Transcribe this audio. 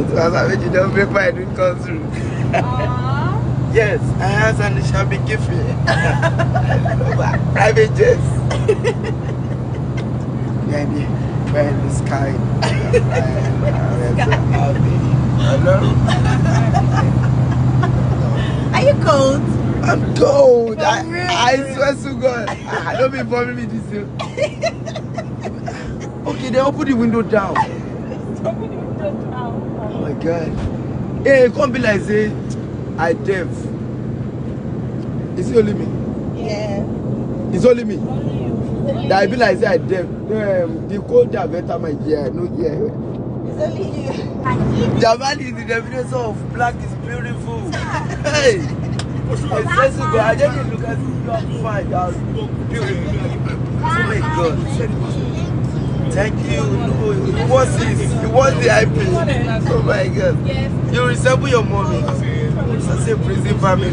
was having you don't make my dream come through. Yes, I have and it shall be given. Private jets. We're in the sky. Hello? Are you cold? I'm cold. Oh, really? I swear to God. I don't be bothering me this year. Okay, then open the window down. Oh my God. Hey, come be like say I deaf. Is it only me? Yeah. It's only me. That I be like say I deaf. The cold that better my ear, no ear. It's only you. Japan is the definition of black is beautiful. Hey! I swear to God, I just look at you, you are fine, you are beautiful. Oh my God. Thank you. No, you want this? You want the IP? Oh my God. You resemble your mommy. It's a prison family.